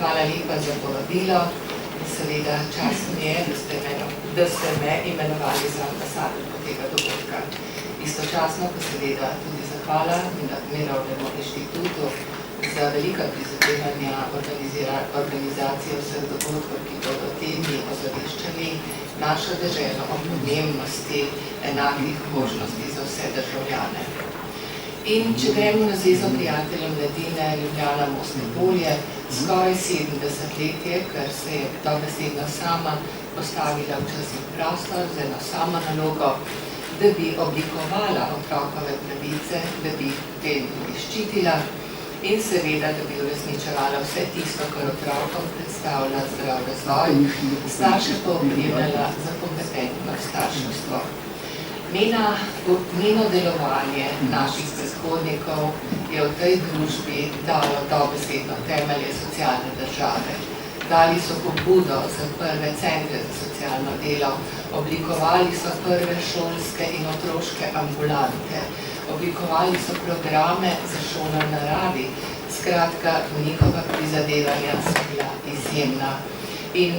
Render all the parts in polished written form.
hvala lepa za povabilo in seveda čast mi je, da ste me imenovali za ambasadorko tega dogodka. Istočasno pa seveda tudi zahvala Mirovnemu inštitutu za velika prizadevanja organizacije vseh dogodkov, ki bodo te dni ozaveščali našo deželo o pomembnosti enakih možnosti za vse državljane. In če gremo na Zvezo prijateljev mladine Ljubljana Mostne polje, skoraj 70 let je, ker se je dobesedno sama postavila v čas in prostor z eno samo nalogo, da bi oblikovala otrokove pravice, da bi te tudi ščitila in seveda, da bi uresničevala vse tisto, kar otrokom predstavlja zdrav razvoj, starše pa opremljala za kompetentno starševstvo. Njeno delovanje naših predhodnikov je v tej družbi dalo dobesedno temelje socialne države. Dali so pobudo za prve centre za socialno delo, oblikovali so prve šolske in otroške ambulante, oblikovali so programe za šolo v naravi, skratka, njihova prizadevanja so bila izjemna. In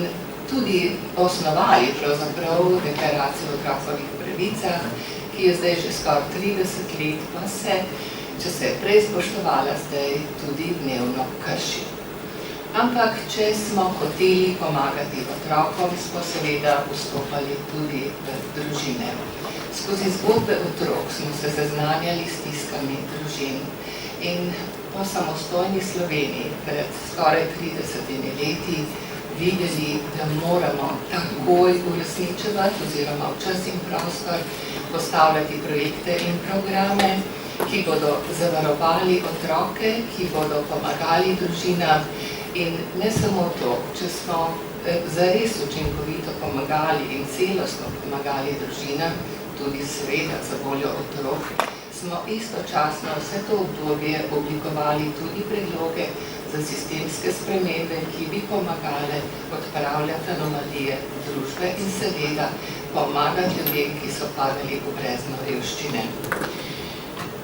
tudi osnovali pravzaprav deklaracijo o otrokovih pravicah, ki je zdaj že skoraj 30 let, pa se, če se je prej spoštovala, zdaj tudi dnevno krši. Ampak, če smo hoteli pomagati otrokom, smo seveda vstopali tudi v družine. Skozi zgodbe otrok smo se zaznanjali s stiskami družin in po samostojni Sloveniji pred skoraj 30 leti videli, da moramo takoj uresničevati oziroma v čas in prostor postavljati projekte in programe, ki bodo zavarovali otroke, ki bodo pomagali družinam in ne samo to, če smo zares učinkovito pomagali in celostno pomagali družinam, tudi seveda za voljo otrok, smo istočasno vse to obdobje oblikovali tudi predloge za sistemske spremembe, ki bi pomagale odpravljati anomalije družbe in seveda pomagati ljudem, ki so padali v brezno revščine.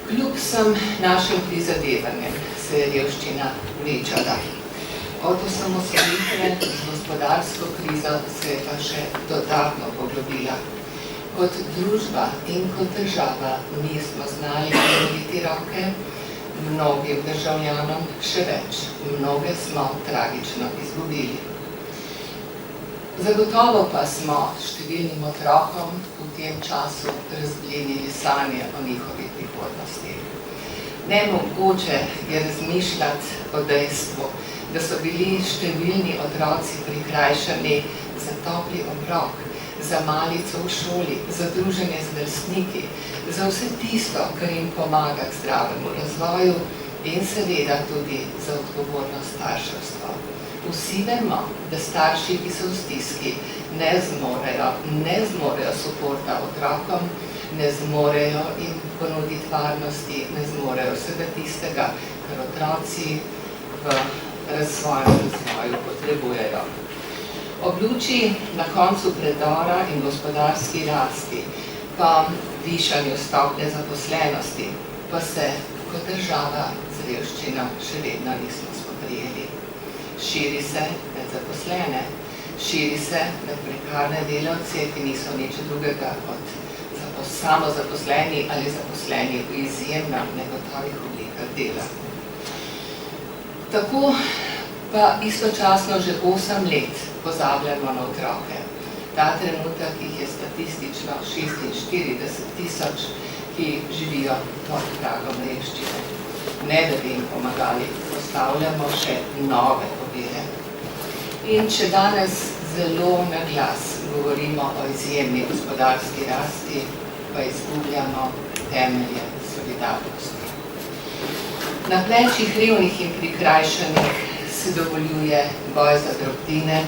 Kljub vsem našim prizadevanjem se je revščina večala. Od osamosvojitve z gospodarsko krizo se je pa še dodatno poglobila. Kot družba in kot država nismo znali ponuditi roke mnogim državljanom, še več, mnoge smo tragično izgubili. Zagotovo pa smo številnim otrokom v tem času razblinili sanje o njihovi prihodnosti. Nemogoče je razmišljati o dejstvu, da so bili številni otroci prikrajšani za topli obrok, za malico v šoli, za druženje z vrstniki, za vse tisto, kar jim pomaga k zdravemu razvoju in seveda tudi za odgovorno starševstvo. Vsi vemo, da starši, ki so v stiski, ne zmorejo suporta otrokom, ne zmorejo jim ponuditi varnosti, ne zmorejo vsega tistega, kar otroci v svojem razvoju potrebujejo. Ob luči na koncu predora in gospodarski rasti, pa višanju stopnje zaposlenosti, pa se kot država z revščino še vedno nismo spoprijeli. Širi se med zaposlene, širi se med prekarne delavce, ki niso nič drugega kot samozaposleni ali zaposleni v izjemno negotovih oblikah dela. Tako pa istočasno že 8 let pozabljamo na otroke. Ta trenutek jih je statistično 46.000, ki živijo pod pragom revščine. Ne da bi jim pomagali, postavljamo še nove ovire. In če danes zelo na glas govorimo o izjemni gospodarski rasti, pa izgubljamo temelje solidarnosti. Na plečih revnih in prikrajšanih se dovoljuje boj za drobtine,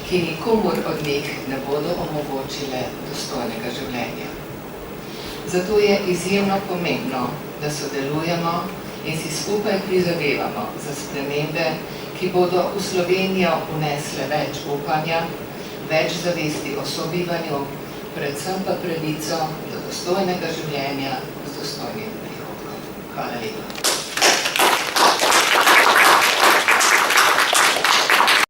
ki nikomur od njih ne bodo omogočile dostojnega življenja. Zato je izjemno pomembno, da sodelujemo in si skupaj prizadevamo za spremembe, ki bodo v Slovenijo vnesle več upanja, več zavesti o sobivanju, predvsem pa pravico do dostojnega življenja z dostojnim prihodkom. Hvala lepa.